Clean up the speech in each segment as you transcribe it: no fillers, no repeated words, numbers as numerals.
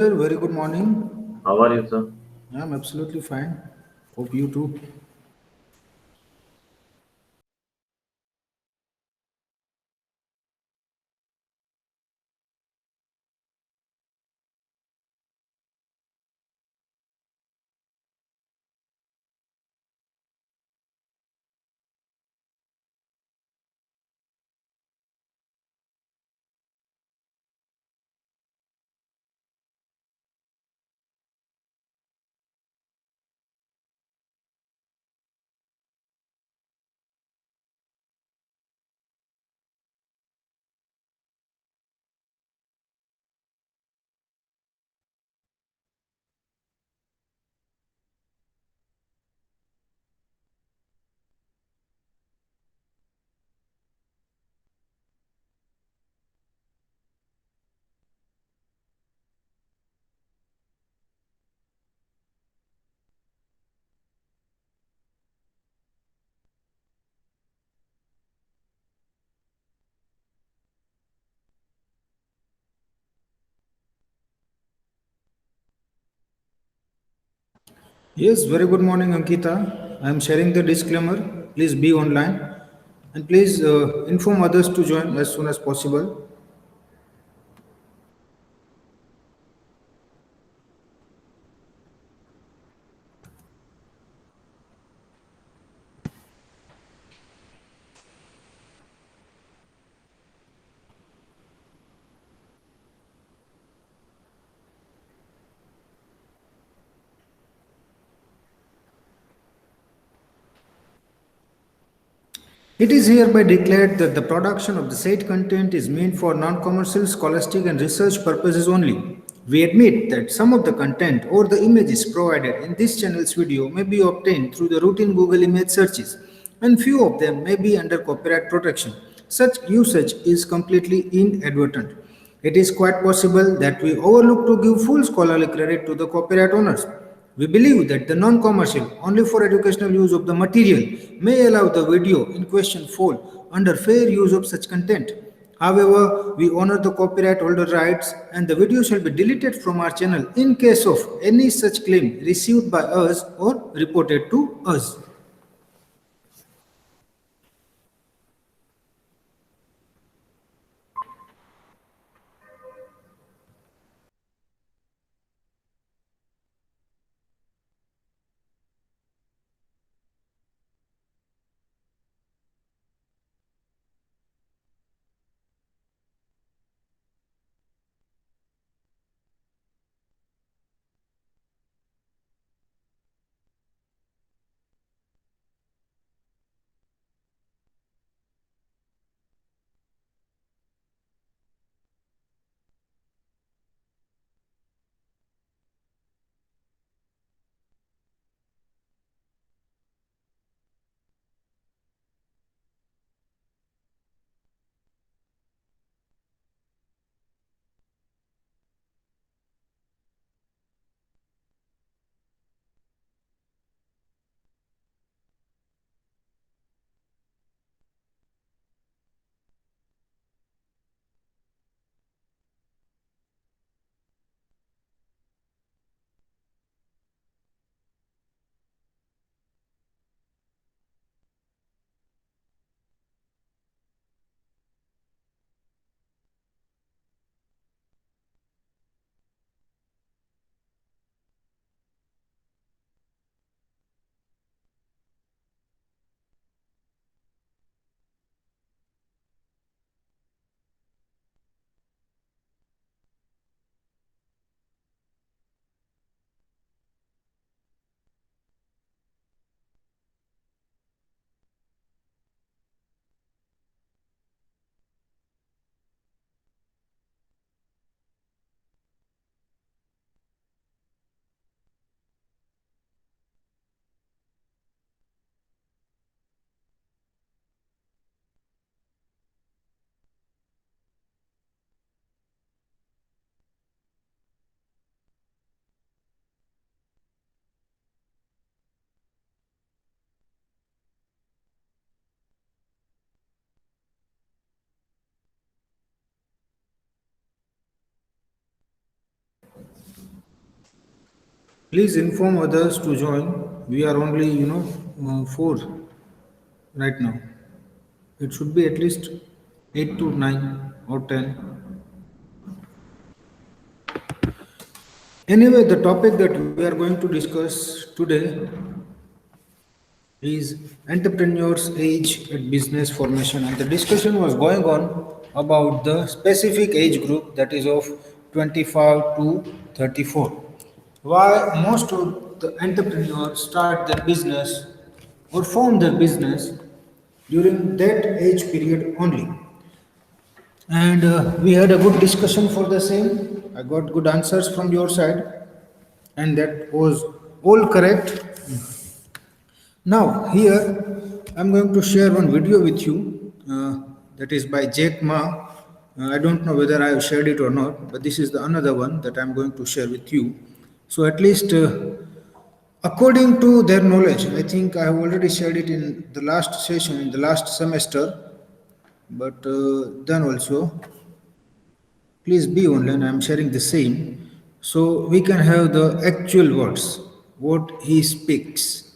Very good morning. How are you, sir? I'm absolutely fine. Hope you too. Yes, very good morning, Ankita. I am sharing the disclaimer. Please be online and please inform others to join as soon as possible. It is hereby declared that the production of the said content is meant for non commercial, scholastic, and research purposes only. We admit that some of the content or the images provided in this channel's video may be obtained through the routine Google image searches, and few of them may be under copyright protection. Such usage is completely inadvertent. It is quite possible that we overlook to give full scholarly credit to the copyright owners. We believe that the non-commercial, only for educational use of the material, may allow the video in question fall under fair use of such content. However, we honor the copyright holder rights and the video shall be deleted from our channel in case of any such claim received by us or reported to us. Please inform others to join. We are only, four right now. It should be at least 8 to 9 or 10. Anyway, the topic that we are going to discuss today is entrepreneurs age at business formation, and the discussion was going on about the specific age group, that is of 25 to 34. Why most of the entrepreneurs start their business or form their business during that age period only. And we had a good discussion for the same. I got good answers from your side, and that was all correct. Now, here I'm going to share one video with you, that is by Jack Ma. I don't know whether I have shared it or not, but this is the another one that I'm going to share with you. So, at least according to their knowledge, I think I have already shared it in the last session, in the last semester, but then also, please be online. I'm sharing the same. So, we can have the actual words, what he speaks.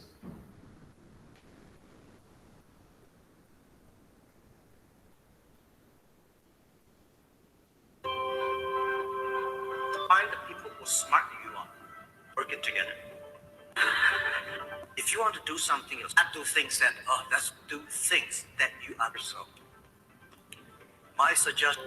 Find the people who are smarter than you are. Work it together. If you want to do something else, not do things that, let's do things that you are yourself. My suggestion.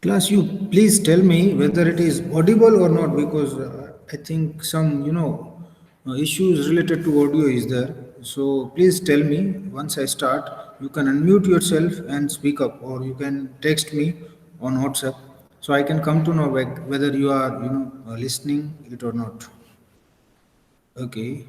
Class, you please tell me whether it is audible or not, because I think some, issues related to audio is there. So please tell me once I start. You can unmute yourself and speak up, or you can text me on WhatsApp, so I can come to know whether you are, listening it or not. Okay.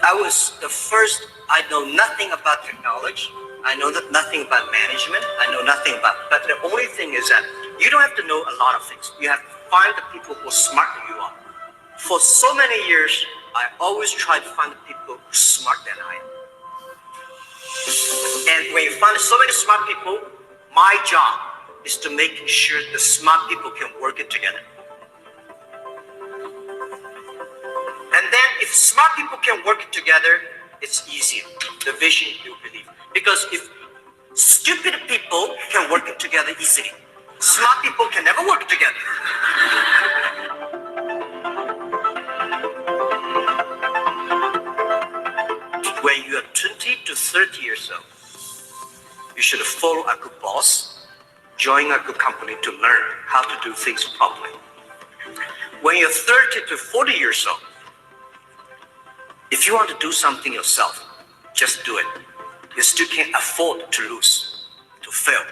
I was the first. I know nothing about technology. I know nothing about management. I know nothing about. But the only thing is that you don't have to know a lot of things. You have to find the people who are smarter than you are. For so many years, I always try to find the people who are smarter than I am. And when you find so many smart people, my job is to make sure the smart people can work it together. And then if smart people can work it together, it's easier. The vision you believe. Because if stupid people can work it together easily, smart people can never work together. When you are 20 to 30 years old, you should follow a good boss, join a good company to learn how to do things properly. When you're 30 to 40 years old, if you want to do something yourself, just do it. You still can't afford to lose, to fail.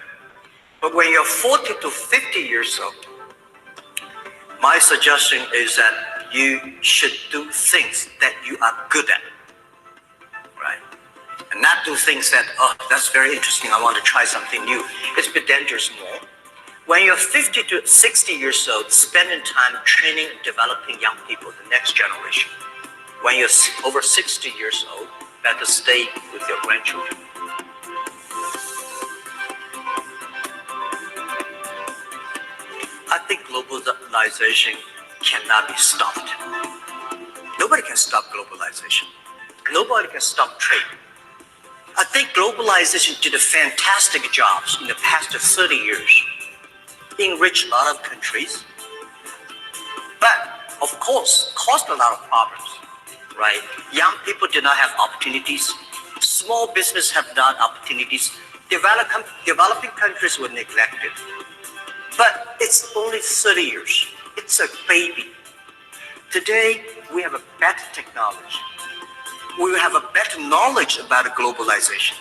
But when you're 40 to 50 years old, my suggestion is that you should do things that you are good at, right? And not do things that, that's very interesting, I want to try something new. It's a bit dangerous more. When you're 50 to 60 years old, spending time training and developing young people, the next generation. When you're over 60 years old, better stay with your grandchildren. I think globalization cannot be stopped. Nobody can stop globalization. Nobody can stop trade. I think globalization did a fantastic job in the past 30 years. Enriched a lot of countries, of course, caused a lot of problems, right? Young people do not have opportunities. Small business have not opportunities. Developing countries were neglected. But it's only 30 years. It's a baby. Today, we have a better technology. We have a better knowledge about globalization.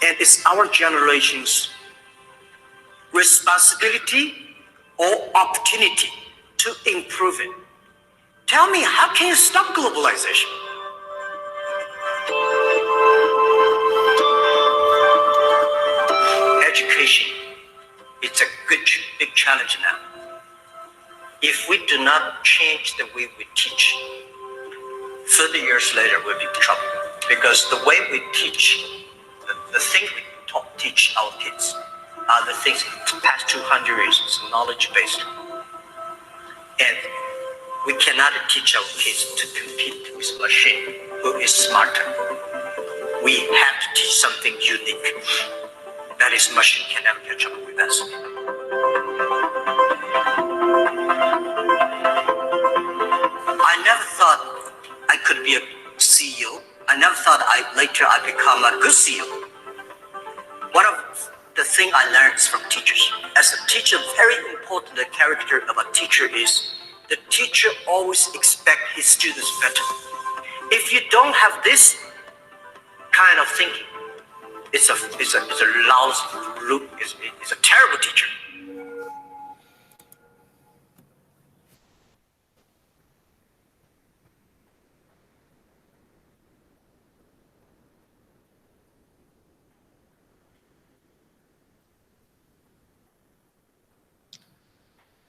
And it's our generation's responsibility or opportunity to improve it. Tell me, how can you stop globalization? Education, it's a big challenge now. If we do not change the way we teach, 30 years later we'll be in trouble. Because the way we teach, the things we teach our kids are the things the past 200 years is knowledge-based. And we cannot teach our kids to compete with machine who is smarter. We have to teach something unique. That is, machine can never catch up with us. I never thought I could be a CEO. I never thought later I'd become a good CEO. One of the things I learned from teachers, as a teacher, very important character of a teacher is the teacher always expects his students better. If you don't have this kind of thinking, it's a lousy, it's a terrible teacher.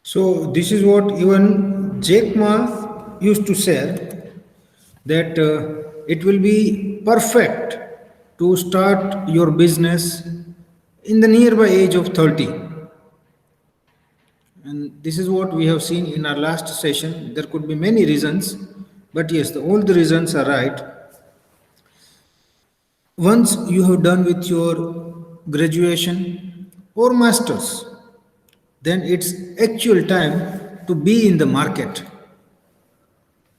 So this is what even Jack Ma used to say, that it will be perfect to start your business in the nearby age of 30. And this is what we have seen in our last session. There could be many reasons, but yes, all the reasons are right. Once you have done with your graduation or masters, then it's actual time to be in the market,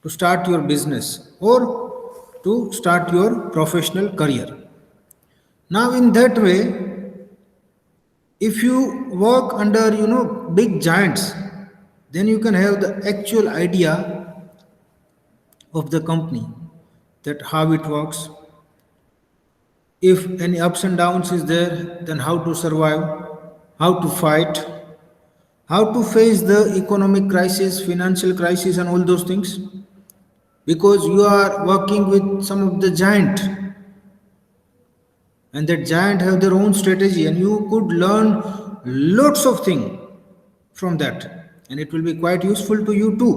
to start your business or to start your professional career. Now, in that way, if you work under big giants, then you can have the actual idea of the company, that how it works. If any ups and downs is there, then how to survive, how to fight, how to face the economic crisis, financial crisis, and all those things, because you are working with some of the giant, and that giant have their own strategy, and you could learn lots of things from that, and it will be quite useful to you too.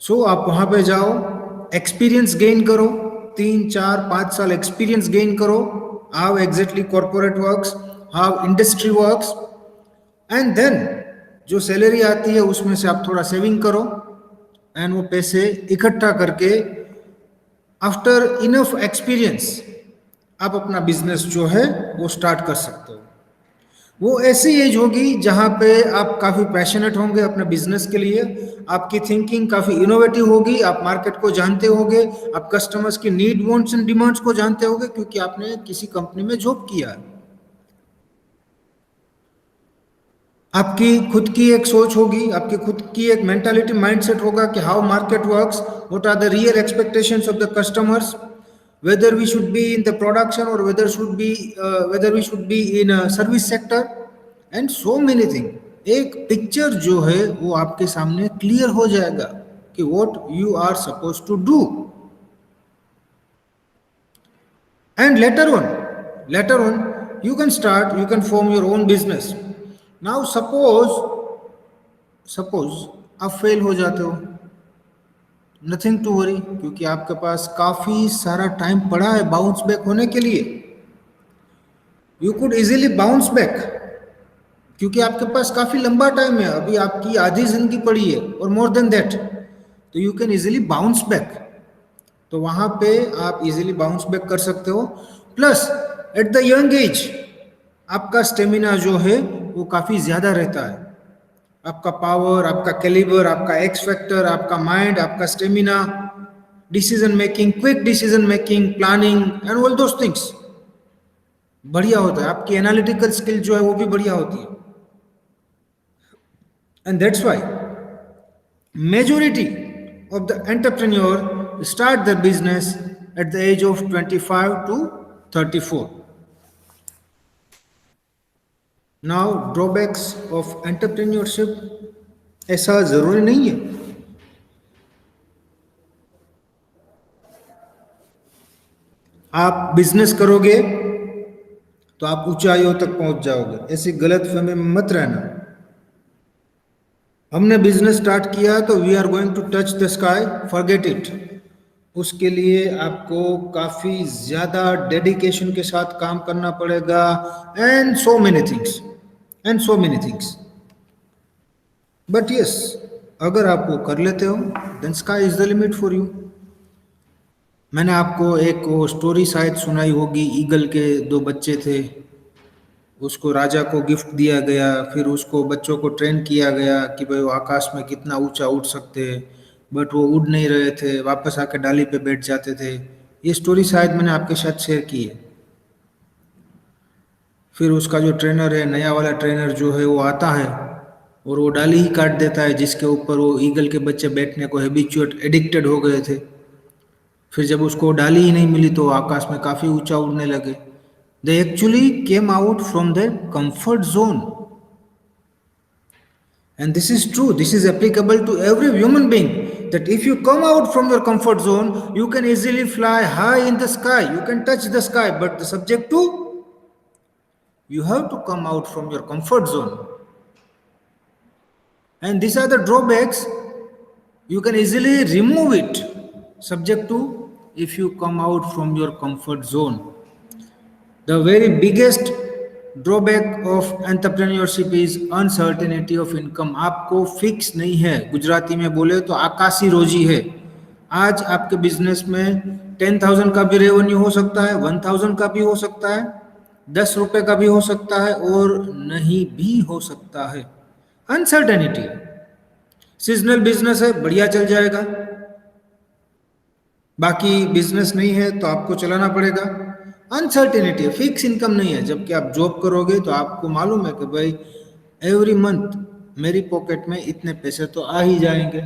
सो आप वहां पे जाओ, experience gain करो, 3 4 5 साल experience gain करो, how exactly corporate works, how industry works, and then जो salary आती है उसमें से आप थोड़ा सेविंग करो, एंड वो पैसे इकट्ठा करके आफ्टर इनफ एक्सपीरियंस आप अपना बिजनेस जो है वो स्टार्ट कर सकते हो. वो ऐसी एज होगी जहां पे आप काफ़ी पैशनेट होंगे अपने बिजनेस के लिए, आपकी थिंकिंग काफ़ी इनोवेटिव होगी, आप मार्केट को जानते होगे, आप कस्टमर्स की नीड वांट्स एंड डिमांड्स को जानते होगे, क्योंकि आपने किसी कंपनी में जॉब किया है. आपकी खुद की एक सोच होगी, आपकी खुद की एक मेंटालिटी माइंडसेट होगा कि how market works, what are the real expectations of the customers, whether we should be in the production or whether we should be in a service sector, and so many things. एक picture जो है वो आपके सामने clear हो जाएगा कि what you are supposed to do. And later on you can form your own business. Now suppose आप फेल हो जाते हो, नथिंग टू वरी, क्योंकि आपके पास काफी सारा टाइम पड़ा है बाउंस बैक होने के लिए. You could easily bounce back, क्योंकि आपके पास काफी लंबा टाइम है, अभी आपकी आधी जिंदगी पड़ी है और मोर देन दैट, तो you can easily bounce back. तो वहां पे आप इजीली बाउंस बैक कर सकते हो. Plus at the young age आपका स्टेमिना जो है वो काफी ज्यादा रहता है, आपका पावर, आपका कैलिबर, आपका एक्स फैक्टर, आपका माइंड, आपका stamina, decision making, quick decision making, planning and all those things बढ़िया होता है। आपकी एनालिटिकल स्किल जो है वो भी बढ़िया होती है। And that's why majority of the entrepreneur start their business at the age of 25 to 34. Now drawbacks of entrepreneurship, ऐसा जरूरी नहीं है। आप बिजनेस करोगे तो आप ऊंचाइयों तक पहुंच जाओगे, ऐसी गलत फहमी में मत रहना। हमने बिजनेस स्टार्ट किया तो we are going to touch the sky, forget it. उसके लिए आपको काफी ज्यादा डेडिकेशन के साथ काम करना पड़ेगा and so many things and so many things. But yes, अगर आप वो कर लेते हो then sky is the limit for you. मैंने आपको एक वो स्टोरी शायद सुनाई होगी, ईगल के दो बच्चे थे, उसको राजा को गिफ्ट दिया गया, फिर उसको बच्चों को ट्रेन किया गया कि भाई वो आकाश में कितना ऊंचा उड़ सकते हैं, बट वो उड़ नहीं रहे थे, वापस आके डाली पे बैठ जाते थे। ये स्टोरी शायद मैंने आपके साथ शेयर की है। फिर उसका जो ट्रेनर है, नया वाला ट्रेनर जो है, वो आता है और वो डाली ही काट देता है जिसके ऊपर वो ईगल के बच्चे बैठने को हैबिचुएट एडिक्टेड हो गए थे। फिर जब उसको डाली ही नहीं मिली तो आकाश में काफी ऊंचा उड़ने लगे। They actually came out from their comfort zone. And this is true. This is applicable to every human being. That if you come out from your comfort zone, you can easily fly high in the sky. You can touch the sky. But the subject to, you have to come out from your comfort zone. And these are the drawbacks. You can easily remove it. Subject to, if you come out from your comfort zone. The very biggest drawback of entrepreneurship is uncertainty of income. आपको fix नहीं है, गुजराती में बोले तो आकाशी रोजी है। आज आपके बिजनेस में 10,000 का भी रेवेन्यू हो सकता है, 1,000 का भी हो सकता है, 10 रुपए का भी हो सकता है और नहीं भी हो सकता है। अनसर्टेनिटी। सीजनल बिजनेस है, बढ़िया चल जाएगा, बाकी बिजनेस नहीं है तो आपको चलाना पड़ेगा। अनसर्टेनिटी, फिक्स इनकम नहीं है। जबकि आप जॉब करोगे तो आपको मालूम है कि भाई एवरी मंथ मेरी पॉकेट में इतने पैसे तो आ ही जाएंगे,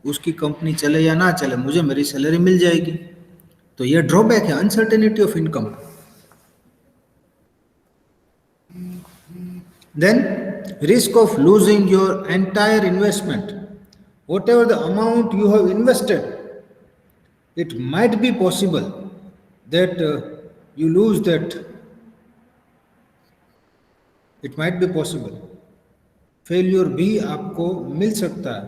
उसकी कंपनी चले या ना चले मुझे मेरी सैलरी मिल जाएगी। तो ये ड्रॉबैक है, uncertainty of income. Then risk of losing your entire investment. Whatever the amount you have invested, it might be possible that you lose that. It might be possible. Failure भी आपको मिल सकता है।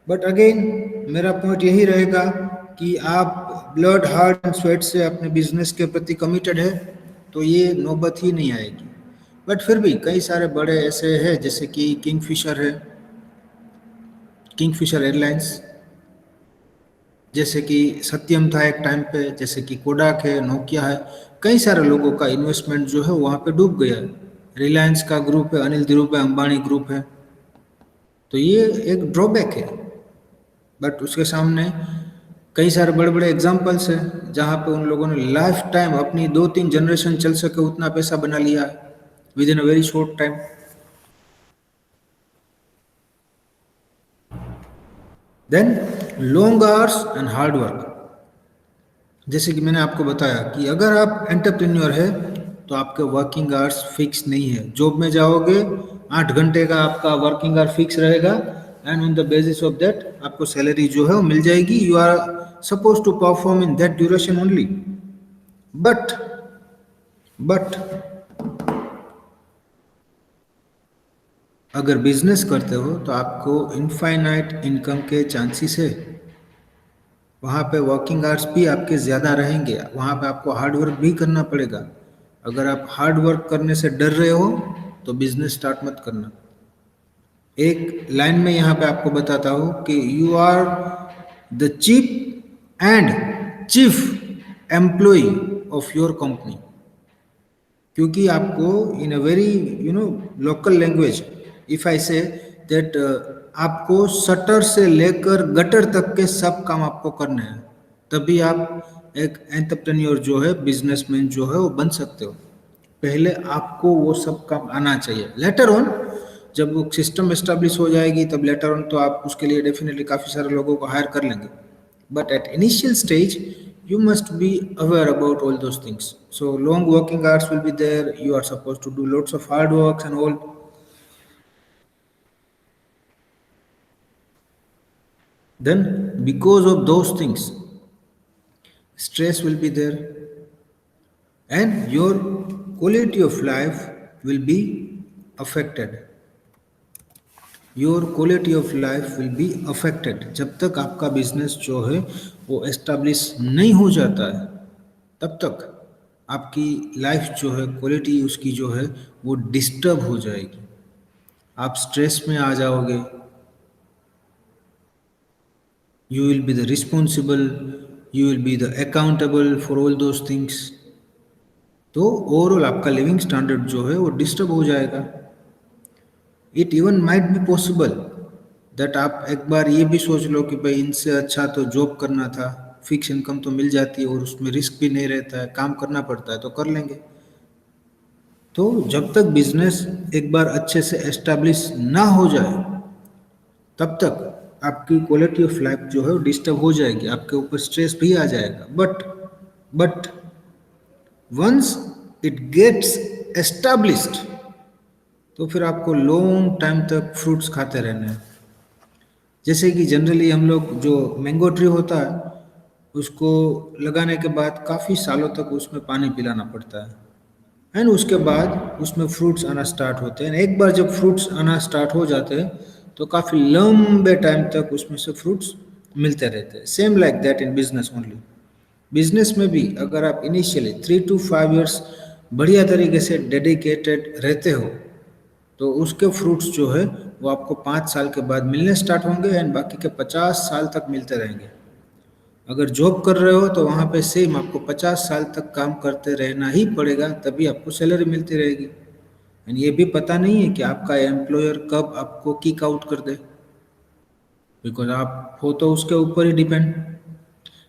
But again मेरा point यही रहेगा कि आप blood heart and sweat से अपने बिजनेस के प्रति कमिटेड है तो ये नौबत ही नहीं आएगी। बट फिर भी कई सारे बड़े ऐसे हैं जैसे कि किंगफिशर है, किंगफिशर एयरलाइंस, जैसे कि सत्यम था एक टाइम पे, जैसे कि कोडाक है, नोकिया है। कई सारे लोगों का इन्वेस्टमेंट जो है वहाँ पे डूब गया है। रिलायंस का ग्रुप है, अनिल धीरूभाई अंबानी ग्रुप है। तो ये एक ड्रॉबैक है। बट उसके सामने कई सारे बड़े बड़े एग्जाम्पल्स हैं जहाँ पे उन लोगों ने लाइफ टाइम अपनी 2-3 जनरेशन चल सके उतना पैसा बना लिया within a very short time. Then long hours and hard work. जैसे कि मैंने आपको बताया कि अगर आप एंटरप्रेन्योर है तो आपके वर्किंग आवर्स फिक्स नहीं है। जॉब में जाओगे 8 घंटे का आपका वर्किंग आवर फिक्स रहेगा and on the basis of that आपको सैलरी जो है वो मिल जाएगी। You are suppose to perform in that duration only. But अगर बिजनेस करते हो तो आपको इनफाइनाइट इनकम के चांसेस है। वहाँ पे वर्किंग आवर्स भी आपके ज़्यादा रहेंगे, वहाँ पे आपको हार्ड वर्क भी करना पड़ेगा। अगर आप हार्ड वर्क करने से डर रहे हो तो बिजनेस स्टार्ट मत करना। एक लाइन में यहाँ पे आपको बताता हूँ कि you are the chief employ of your company. क्योंकि आपको in a very local language if I say that आपको शटर से लेकर गटर तक के सब काम आपको करने हैं, तभी आप एक एंटरप्रेन्योर जो है, बिजनेसमैन जो है वो बन सकते हो। पहले आपको वो सब काम आना चाहिए। लेटर ऑन जब वो सिस्टम एस्टेब्लिश हो जाएगी तब लेटर ऑन तो आप उसके लिए डेफिनेटली काफ़ी सारे लोगों को हायर कर लेंगे, but at initial stage you must be aware about all those things. So long working hours will be there, you are supposed to do lots of hard works and all. Then because of those things stress will be there and your quality of life will be affected. Your quality of life will be affected. जब तक आपका business जो है वो establish नहीं हो जाता है तब तक आपकी लाइफ जो है, क्वालिटी उसकी जो है वो डिस्टर्ब हो जाएगी। आप स्ट्रेस में आ जाओगे, you will be the responsible, you will be the accountable for all those things. तो ओवरऑल आपका लिविंग स्टैंडर्ड जो है वो डिस्टर्ब हो जाएगा। It even might be possible that आप एक बार ये भी सोच लो कि भाई इनसे अच्छा तो जॉब करना था, फिक्स इनकम तो मिल जाती है और उसमें रिस्क भी नहीं रहता है, काम करना पड़ता है तो कर लेंगे। तो जब तक बिजनेस एक बार अच्छे से एस्टेब्लिश ना हो जाए तब तक आपकी क्वालिटी ऑफ लाइफ जो है वो डिस्टर्ब हो जाएगी, आपके ऊपर स्ट्रेस भी आ जाएगा। But once it gets established तो फिर आपको लॉन्ग टाइम तक फ्रूट्स खाते रहने हैं। जैसे कि जनरली हम लोग जो मैंगो ट्री होता है उसको लगाने के बाद काफ़ी सालों तक उसमें पानी पिलाना पड़ता है एंड उसके बाद उसमें फ्रूट्स आना स्टार्ट होते हैं। एक बार जब फ्रूट्स आना स्टार्ट हो जाते हैं तो काफ़ी लंबे टाइम तक उसमें से फ्रूट्स मिलते रहते हैं। Same like that in business only. Business में भी अगर आप इनिशियली 3 to 5 years बढ़िया तरीके से डेडिकेटेड रहते हो तो उसके फ्रूट्स जो है वो आपको 5 साल के बाद मिलने स्टार्ट होंगे एंड बाकी के 50 साल तक मिलते रहेंगे। अगर जॉब कर रहे हो तो वहाँ पे सेम आपको 50 साल तक काम करते रहना ही पड़ेगा, तभी आपको सैलरी मिलती रहेगी। एंड ये भी पता नहीं है कि आपका एम्प्लॉयर कब आपको किक आउट कर दे, बिकॉज आप हो तो उसके ऊपर ही डिपेंड।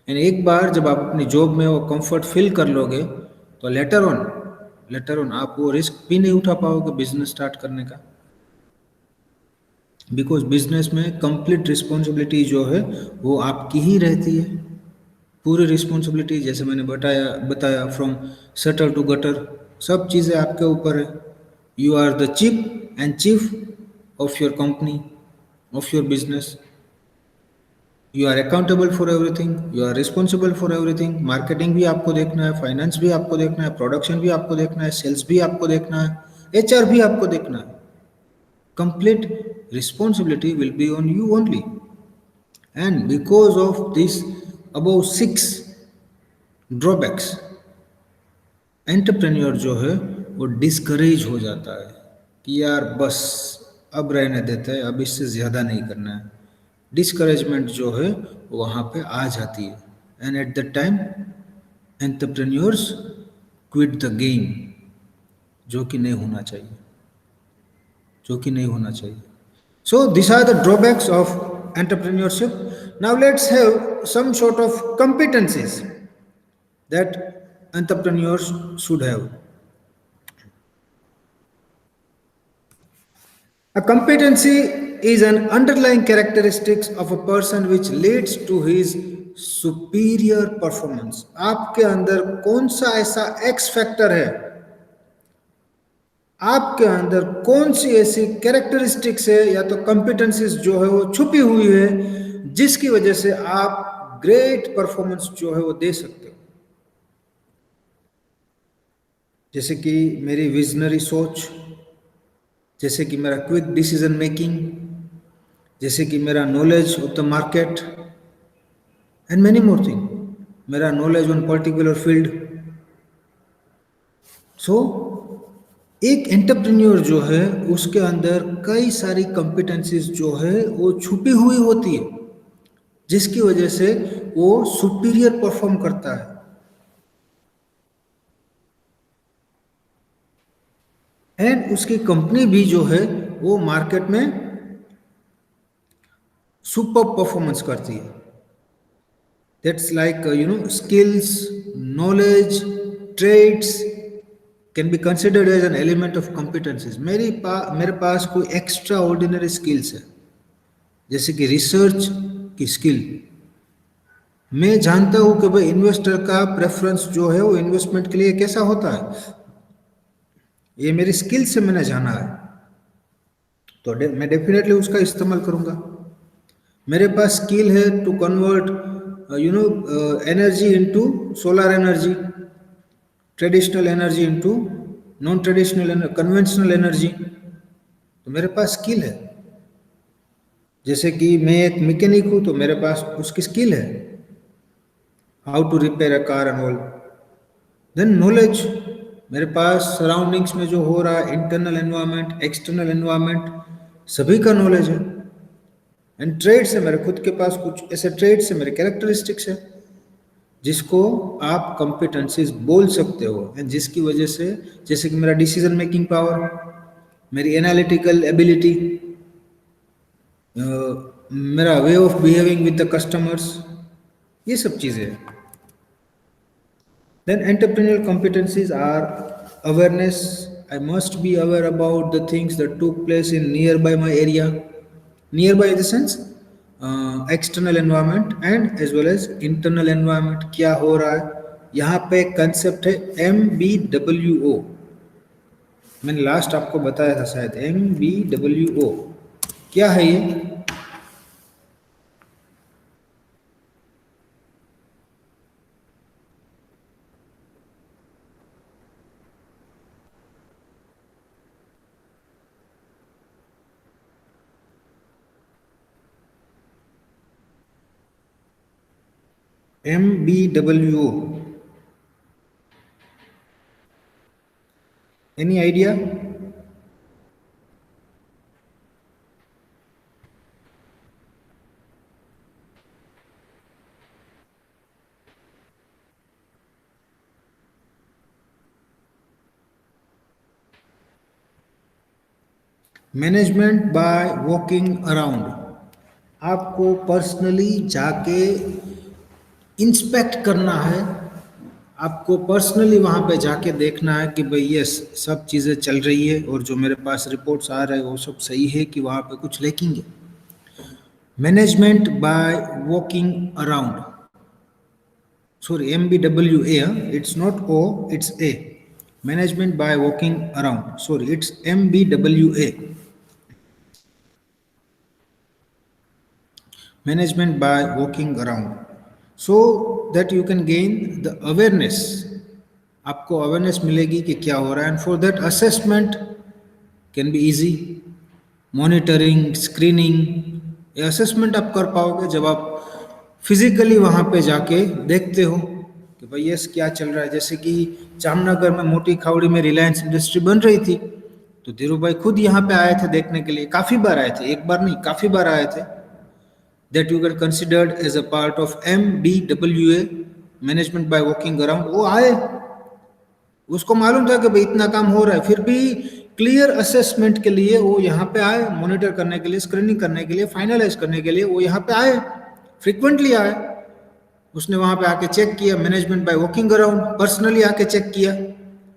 एंड एक बार जब आप अपनी जॉब में वो कंफर्ट फील कर लोगे तो लेटर ऑन आप वो रिस्क भी नहीं उठा पाओगे बिजनेस स्टार्ट करने का, बिकॉज बिजनेस में कंप्लीट रिस्पॉन्सिबिलिटी जो है वो आपकी ही रहती है। पूरी रिस्पॉन्सिबिलिटी जैसे मैंने बताया फ्रॉम शटर टू गटर सब चीज़ें आपके ऊपर है। You are the chief of your company, of your business. You are accountable for everything, you are responsible for everything. Marketing भी आपको देखना है, फाइनेंस भी आपको देखना है, प्रोडक्शन भी आपको देखना है, सेल्स भी आपको देखना है, HR भी आपको देखना है। Complete responsibility will be on you only. And because of this above 6 drawbacks entrepreneur जो है वो डिस्करेज हो जाता है कि यार बस अब रहने देते हैं, अब इससे ज़्यादा नहीं करना है। डिस्करेजमेंट जो है वो वहाँ पे आ जाती है and at the time entrepreneurs quit the game, जो कि नहीं होना चाहिए, जो कि नहीं होना चाहिए। So these are the drawbacks of entrepreneurship. Now let's have some sort of competencies that entrepreneurs should have. A competency is an underlying characteristics of a person which leads to his superior performance. आपके अंदर कौन सा ऐसा X factor है, आपके अंदर कौन सी ऐसी कैरेक्टरिस्टिक्स है या तो कॉम्पिटेंसीज जो है वो छुपी हुई है जिसकी वजह से आप ग्रेट परफॉर्मेंस जो है वो दे सकते हो। जैसे कि मेरी विजनरी सोच, जैसे कि मेरा क्विक डिसीजन मेकिंग, जैसे कि मेरा knowledge of the market and many more thing, मेरा नॉलेज ऑन पर्टिकुलर फील्ड। सो एक एंटरप्रेन्योर जो है उसके अंदर कई सारी कॉम्पिटेंसीज जो है वो छुपी हुई होती है जिसकी वजह से वो सुपीरियर परफॉर्म करता है। एंड उसकी कंपनी भी जो है वो मार्केट में सुपर परफॉर्मेंस करती है। That's like skills, knowledge, trades can be considered as an element of competencies. मेरे पास कोई एक्स्ट्रा ऑर्डिनरी स्किल्स है, जैसे कि रिसर्च की स्किल। मैं जानता हूं कि भाई इन्वेस्टर का प्रेफरेंस जो है वो इन्वेस्टमेंट के लिए कैसा होता है, ये मेरी स्किल से मैंने जाना है, तो मैं डेफिनेटली उसका इस्तेमाल करूंगा। मेरे पास स्किल है to convert energy into solar energy, traditional energy into non traditional conventional energy, तो मेरे पास स्किल है। जैसे कि मैं एक मैकेनिक हूं, तो मेरे पास उसकी स्किल है, how to repair a car and all. Then knowledge, मेरे पास सराउंडिंग्स में जो हो रहा है, इंटरनल एनवायरनमेंट, एक्सटर्नल एनवायरनमेंट, सभी का नॉलेज है। एंड ट्रेड्स है, मेरे खुद के पास कुछ ऐसे ट्रेड्स है, मेरे कैरेक्टरिस्टिक्स है, जिसको आप कॉम्पिटेंसीज बोल सकते हो, एंड जिसकी वजह से, जैसे कि मेरा डिसीजन मेकिंग पावर, मेरी एनालिटिकल एबिलिटी, मेरा way of behaving with the customers, ये सब चीज़ें हैं। Then entrepreneurial competencies are awareness. I must be aware about the things that took place in nearby my area. Nearby in the sense external environment and as well as internal environment. क्या हो रहा है, यहाँ पे concept है MBWO। मैंने last आपको बताया था शायद, MBWO क्या है ये? MBWO, any idea? Management by walking around, आपको पर्सनली जाके इंस्पेक्ट करना है, आपको पर्सनली वहाँ पे जाके देखना है कि भाई ये सब चीज़ें चल रही है और जो मेरे पास रिपोर्ट्स आ रहे हैं वो सब सही है कि वहाँ पे कुछ लेकिंग है। Management by walking around, sorry, MBWA, it's not O, it's A. Management by walking around, sorry, it's MBWA. Management by walking around, so that you can gain the awareness, आपको अवेयरनेस मिलेगी कि क्या हो रहा है, and for that assessment can be easy, monitoring, screening, ये assessment आप कर पाओगे जब आप फिजिकली वहाँ पे जाके देखते हो कि भाई ये क्या चल रहा है। जैसे कि जामनगर में मोटी खावड़ी में रिलायंस इंडस्ट्री बन रही थी, तो धीरू भाई खुद यहाँ पे आए थे देखने के लिए, काफ़ी बार आए थे, एक बार नहीं काफ़ी बार आए थे। That you can considered as a part of MBWA, management by walking around. वो आए, उसको मालूम था कि भाई इतना काम हो रहा है, फिर भी क्लियर असेसमेंट के लिए वो यहाँ पे आए, मॉनिटर करने के लिए, स्क्रीनिंग करने के लिए, फाइनलाइज करने के लिए वो यहाँ पे आए, फ्रिक्वेंटली आए। उसने वहाँ पे आके चेक किया, management by walking around, personally आके चेक किया,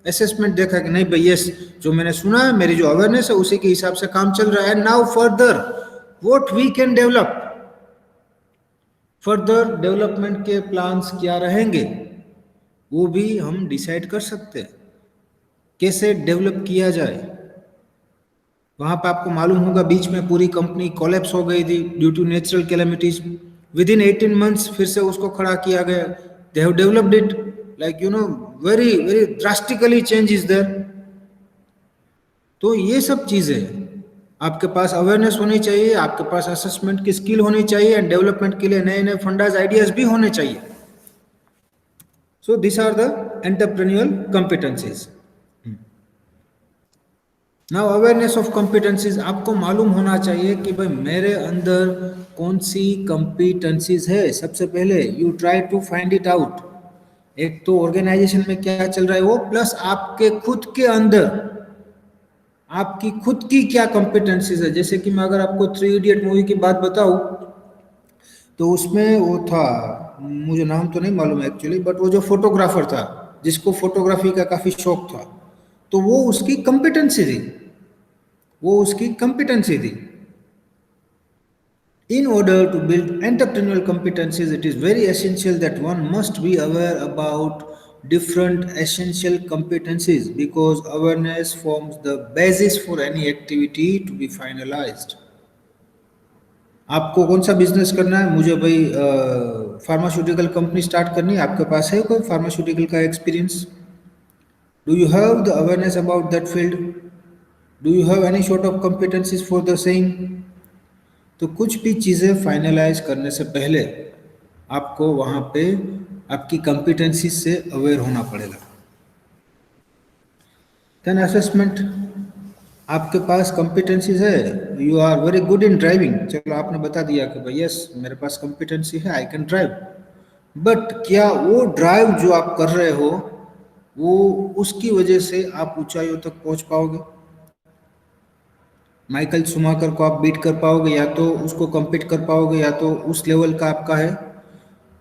असेसमेंट देखा कि नहीं भाई यस, जो मैंने सुना है, मेरी जो अवेयरनेस है उसी के हिसाब से काम चल रहा है। Now further what we can develop, further development के प्लान्स क्या रहेंगे वो भी हम डिसाइड कर सकते हैं, कैसे डेवलप किया जाए। वहाँ पे आपको मालूम होगा बीच में पूरी कंपनी कोलैप्स हो गई थी due to natural calamities, within 18 months फिर से उसको खड़ा किया गया। They have developed it like very very drastically change is there. तो ये सब चीज़ें आपके पास अवेयरनेस होनी चाहिए, आपके पास असेसमेंट की स्किल होनी चाहिए, एंड डेवलपमेंट के लिए नए नए फंडाज आइडियाज भी होने चाहिए। So these are the entrepreneurial competencies. Now awareness of competencies, आपको मालूम होना चाहिए कि भाई मेरे अंदर कौन सी competencies है। सबसे पहले you try to find it out। एक तो ऑर्गेनाइजेशन में क्या चल रहा है वो, प्लस आपके खुद के अंदर आपकी खुद की क्या competencies है। जैसे कि मैं अगर आपको 3 Idiot मूवी की बात बताऊं, तो उसमें वो था, मुझे नाम तो नहीं मालूम एक्चुअली, बट वो जो फोटोग्राफर था जिसको फोटोग्राफी का काफ़ी शौक था, तो वो उसकी कंपिटेंसी थी, वो उसकी कंपिटेंसी थी। In order to build entrepreneurial competencies, it is very essential that one must be aware about different essential competencies because awareness forms the basis for any activity to be finalized. आपको कौन सा business करना है? मुझे भाई pharmaceutical company start करनी है। आपके पास है कोई फार्मास्यूटिकल का experience? Do you have the awareness about that field? Do you have any sort of competencies for the same? तो कुछ भी चीज़ें फाइनलाइज करने से पहले आपको वहाँ पे आपकी कॉम्पिटेंसी से अवेयर होना पड़ेगा। देन असेसमेंट, आपके पास कॉम्पिटेंसीज है, you are very good in driving, चलो आपने बता दिया कि भाई यस मेरे पास कॉम्पिटेंसी है, आई कैन ड्राइव, बट क्या वो ड्राइव जो आप कर रहे हो वो उसकी वजह से आप ऊंचाइयों तक पहुंच पाओगे? माइकल शुमाकर को आप बीट कर पाओगे, या तो उसको कम्पीट कर पाओगे, या तो उस लेवल का आपका है।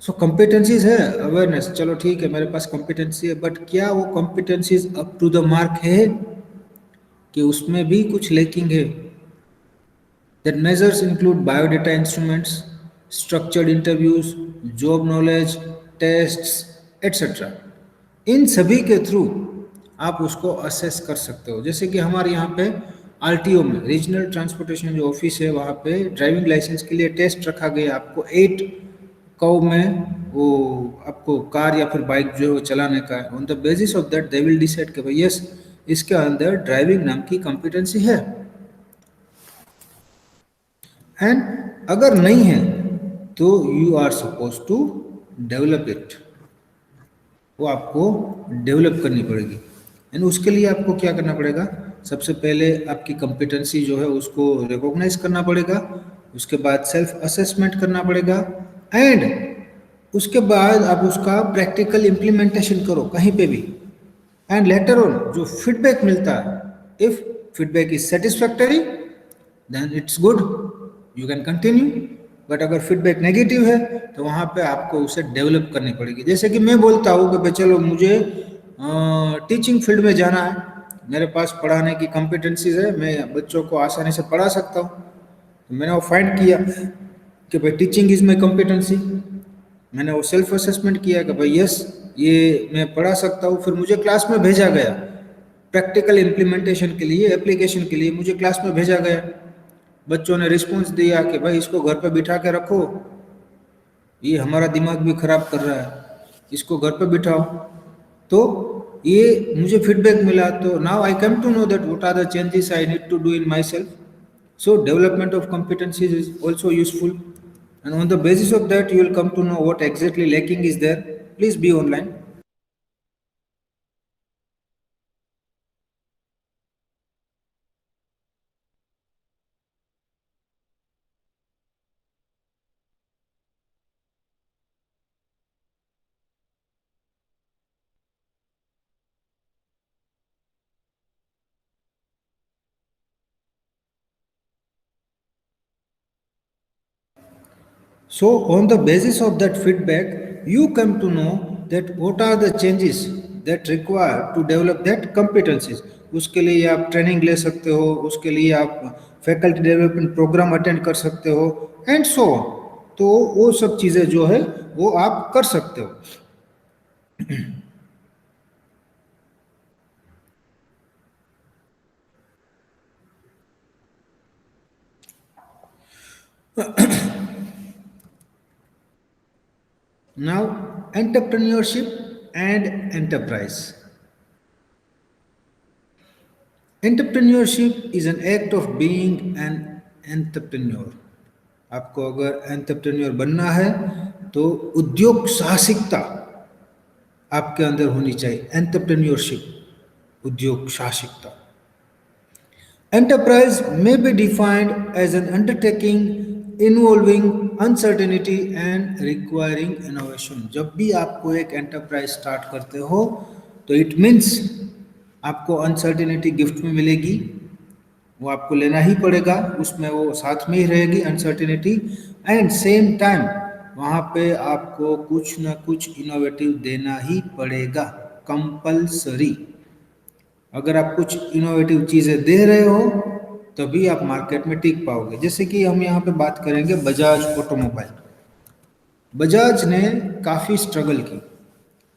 सो कॉम्पिटेंसीज है, अवेयरनेस, चलो ठीक है मेरे पास कॉम्पिटेंसी है, बट क्या वो competencies up to the mark है कि उसमें भी कुछ लेकिंग है? That measures include biodata instruments, structured interviews, job knowledge, tests etcetera. इन सभी के थ्रू आप उसको असेस कर सकते हो। जैसे कि हमारे यहाँ पे आरटीओ में, रीजनल ट्रांसपोर्टेशन जो ऑफिस है, वहाँ पे ड्राइविंग लाइसेंस के लिए टेस्ट रखा गया। आपको 8 कव में वो आपको कार या फिर बाइक जो है वो चलाने का है। On the basis of that they will decide कि भाई यस इसके अंदर ड्राइविंग नाम की कॉम्पिटेंसी है। एंड अगर नहीं है तो you are suppose to develop it, वो आपको डेवलप करनी पड़ेगी। एंड उसके लिए आपको क्या करना पड़ेगा? सबसे पहले आपकी कॉम्पिटेंसी जो है उसको रिकॉग्नाइज करना पड़ेगा, उसके बाद सेल्फ असेसमेंट करना पड़ेगा, एंड उसके बाद आप उसका प्रैक्टिकल इम्प्लीमेंटेशन करो कहीं पे भी। एंड लेटर ऑन जो फीडबैक मिलता है, if feedback is satisfactory then it's good, you can continue. But अगर फीडबैक नेगेटिव है तो वहाँ पे आपको उसे डेवलप करनी पड़ेगी। जैसे कि मैं बोलता हूँ कि भाई चलो मुझे टीचिंग फील्ड में जाना है, मेरे पास पढ़ाने की कॉम्पिटेंसीज है, मैं बच्चों को आसानी से पढ़ा सकता हूँ, तो मैंने वो फाइंड किया कि भाई टीचिंग इज माई कॉम्पिटेंसी। मैंने वो सेल्फ असेसमेंट किया कि भाई यस ये मैं पढ़ा सकता हूँ। फिर मुझे क्लास में भेजा गया प्रैक्टिकल इम्प्लीमेंटेशन के लिए, एप्लीकेशन के लिए मुझे क्लास में भेजा गया। बच्चों ने रिस्पॉन्स दिया कि भाई इसको घर पे बिठा के रखो, ये हमारा दिमाग भी खराब कर रहा है, इसको घर पे बिठाओ। तो ये मुझे फीडबैक मिला, तो now I come to know that what are the changes I need to do in myself. So development of competencies is also useful, and on the basis of that you will come to know what exactly lacking is there. Please be online. So on the basis of that feedback you come to know that what are the changes that require to develop that competencies. उसके लिए आप training ले सकते हो, उसके लिए आप faculty development programme attend कर सकते हो, एंड सो तो वो सब चीज़ें जो है वो आप कर सकते हो। Now, entrepreneurship and enterprise. Entrepreneurship is an act of being an entrepreneur. आपको अगर एंटरप्रेन्योर बनना है तो उद्योग साहसिकता आपके अंदर होनी चाहिए। एंटरप्रेन्योरशिप, उद्योग साहसिकता। Enterprise may be defined as an undertaking involving uncertainty and requiring innovation. जब भी आपको एक एंटरप्राइज स्टार्ट करते हो तो इट मीन्स आपको अनसर्टेनिटी गिफ्ट में मिलेगी, वो आपको लेना ही पड़ेगा, उसमें वो साथ में ही रहेगी अनसर्टेनिटी। एंड सेम टाइम वहाँ पे आपको कुछ ना कुछ इनोवेटिव देना ही पड़ेगा, कंपल्सरी। अगर आप कुछ इनोवेटिव चीज़ें दे रहे हो तभी आप मार्केट में टिक पाओगे। जैसे कि हम यहाँ पे बात करेंगे बजाज ऑटोमोबाइल। बजाज ने काफ़ी स्ट्रगल की।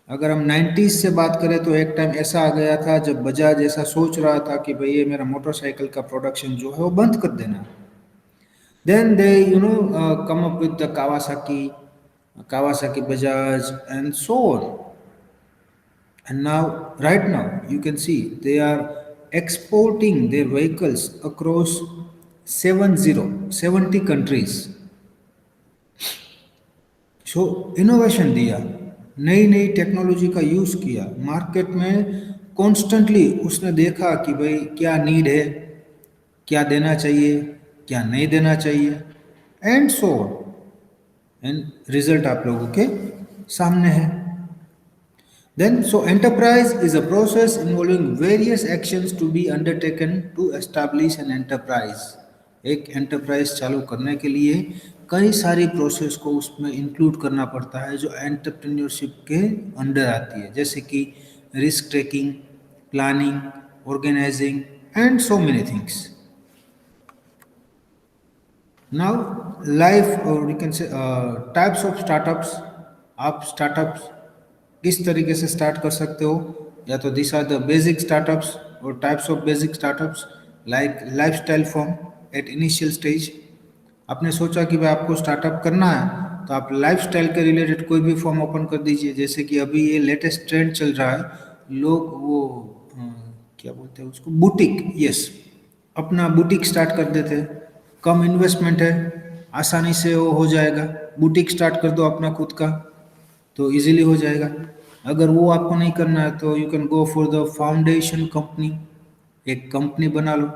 अगर हम 90s से बात करें तो एक टाइम ऐसा आ गया था जब बजाज ऐसा सोच रहा था कि भाई ये मेरा मोटरसाइकिल का प्रोडक्शन जो है वो बंद कर देना है। Then they, come up with the Kawasaki Bajaj, and so on. And now, right now, you can see they are exporting their vehicles across 70 countries. So innovation दिया, नई नई टेक्नोलॉजी का यूज़ किया मार्केट में। कॉन्स्टेंटली उसने देखा कि भाई क्या नीड है, क्या देना चाहिए, क्या नहीं देना चाहिए, एंड सो एंड रिजल्ट आप लोगों के सामने है। Then, so enterprise is a process involving various actions to be undertaken to establish an enterprise. एक एंटरप्राइज चालू करने के लिए कई सारी प्रोसेस को उसमें इंक्लूड करना पड़ता है जो एंटरप्रेन्योरशिप के अंडर आती है, जैसे कि risk taking, planning, organising and so many things. Now, life, or you can say types of startups. आप स्टार्टअप्स किस तरीके से स्टार्ट कर सकते हो, या तो this are the basic startups और types of basic startups. Like lifestyle form at initial stage. आपने सोचा कि भाई आपको स्टार्टअप करना है तो आप लाइफस्टाइल के रिलेटेड कोई भी फॉर्म ओपन कर दीजिए। जैसे कि अभी ये लेटेस्ट ट्रेंड चल रहा है, लोग वो क्या बोलते हैं उसको, बुटीक। यस, अपना बुटीक स्टार्ट कर देते हैं, कम इन्वेस्टमेंट है, आसानी से वो हो जाएगा। बुटीक स्टार्ट कर दो अपना खुद का तो इजीली हो जाएगा। अगर वो आपको नहीं करना है तो you can go for the foundation company. एक कंपनी बना लो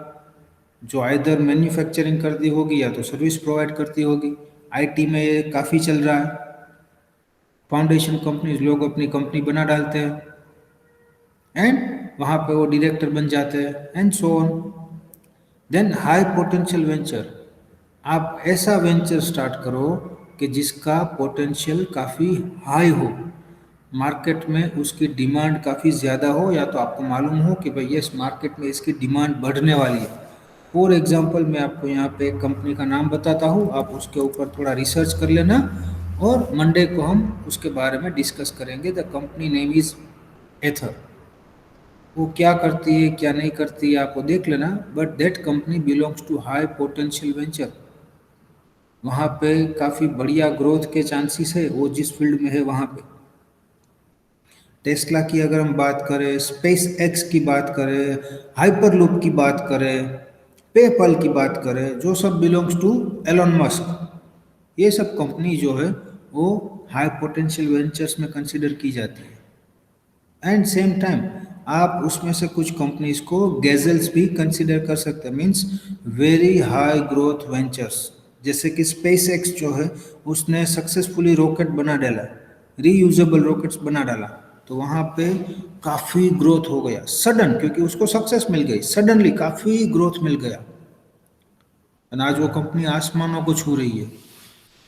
जो आइदर मैन्युफैक्चरिंग करती होगी या तो सर्विस प्रोवाइड करती होगी। आईटी में ये काफ़ी चल रहा है। फाउंडेशन कंपनीज, लोग अपनी कंपनी बना डालते हैं एंड वहाँ पे वो डायरेक्टर बन जाते हैं and so on. Then high potential venture. आप ऐसा वेंचर स्टार्ट करो कि जिसका पोटेंशियल काफ़ी हाई हो, मार्केट में उसकी डिमांड काफ़ी ज़्यादा हो, या तो आपको मालूम हो कि भाई यस मार्केट में इसकी डिमांड बढ़ने वाली है। फॉर एग्जांपल मैं आपको यहाँ पे एक कंपनी का नाम बताता हूँ, आप उसके ऊपर थोड़ा रिसर्च कर लेना और मंडे को हम उसके बारे में डिस्कस करेंगे। द कंपनी नेम इज़ एथर। वो क्या करती है क्या नहीं करती है आपको देख लेना, but that company belongs to high potential venture. वहाँ पे काफ़ी बढ़िया ग्रोथ के चांसेस है, वो जिस फील्ड में है वहाँ पे। टेस्ला की अगर हम बात करें, स्पेस एक्स की बात करें, हाइपरलूप की बात करें, पेपल की बात करें, जो सब बिलोंग्स टू एलोन मस्क, ये सब कंपनी जो है वो हाई पोटेंशियल वेंचर्स में कंसिडर की जाती है। एंड सेम टाइम आप उसमें से कुछ कंपनीज को गैजल्स भी कंसिडर कर सकते हैं, means very high growth ventures. जैसे कि स्पेस एक्स जो है उसने सक्सेसफुली रॉकेट बना डाला, रीयूजेबल रॉकेट्स बना डाला, तो वहाँ पे काफ़ी ग्रोथ हो गया सडन, क्योंकि उसको सक्सेस मिल गई, सडनली काफ़ी ग्रोथ मिल गया और आज वो कंपनी आसमानों को छू रही है।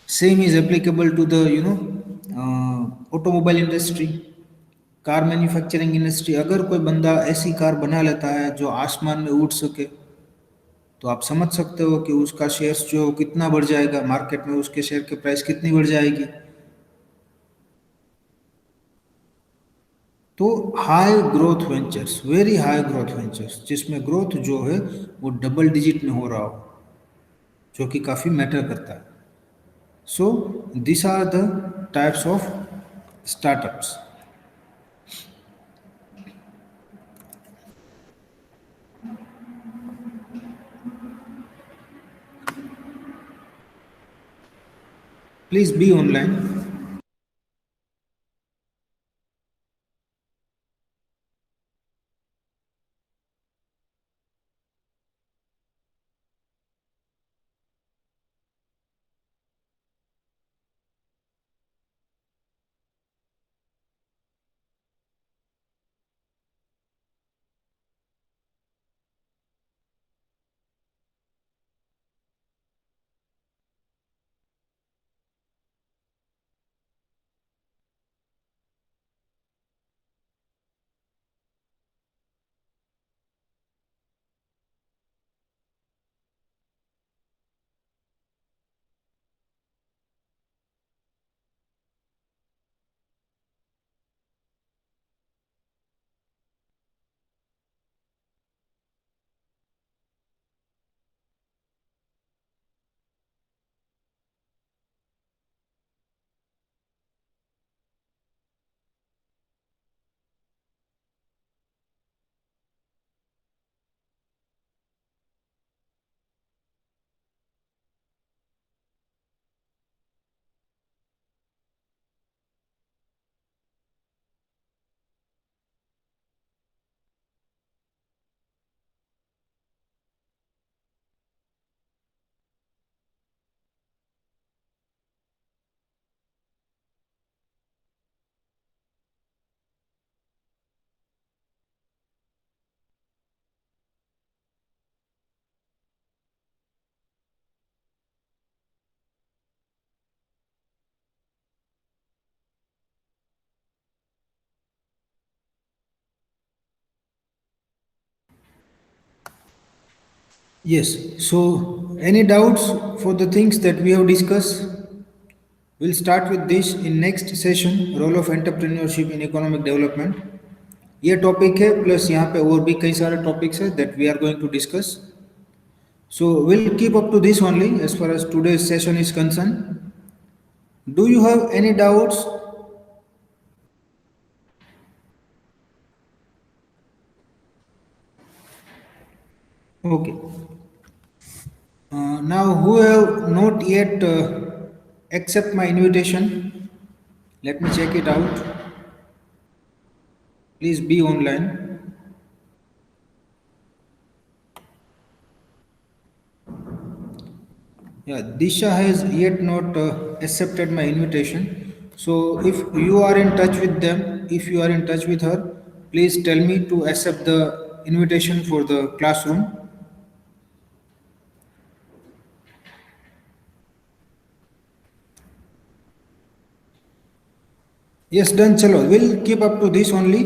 Same is applicable to the automobile industry, car manufacturing industry. अगर कोई बंदा ऐसी कार बना लेता है जो आसमान में उड़ सके, तो आप समझ सकते हो कि उसका शेयर्स जो कितना बढ़ जाएगा मार्केट में, उसके शेयर की प्राइस कितनी बढ़ जाएगी। तो high growth ventures, very high growth ventures, जिसमें ग्रोथ जो है वो डबल डिजिट में हो रहा हो, जो कि काफ़ी मैटर करता है। So this are the types of startups. Please be online. Yes. So, any doubts for the things that we have discussed? We'll start with this in next session, role of entrepreneurship in economic development. ये topic है plus यहाँ पे और भी कई सारे topics है that we are going to discuss. So we'll keep up to this only as far as today's session is concerned. Do you have any doubts? Okay. Now who have not yet accept my invitation? Let me check it out. Please be online. Yeah, Disha has yet not accepted my invitation. So if you are in touch with them, if you are in touch with her, please tell me to accept the invitation for the classroom. Yes, done. Chalo. We'll keep up to this only.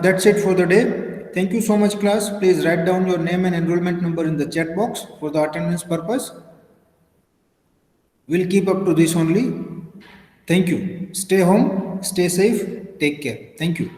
That's it for the day. Thank you so much, class. Please write down your name and enrollment number in the chat box for the attendance purpose. We'll keep up to this only. Thank you. Stay home, stay safe, take care. Thank you.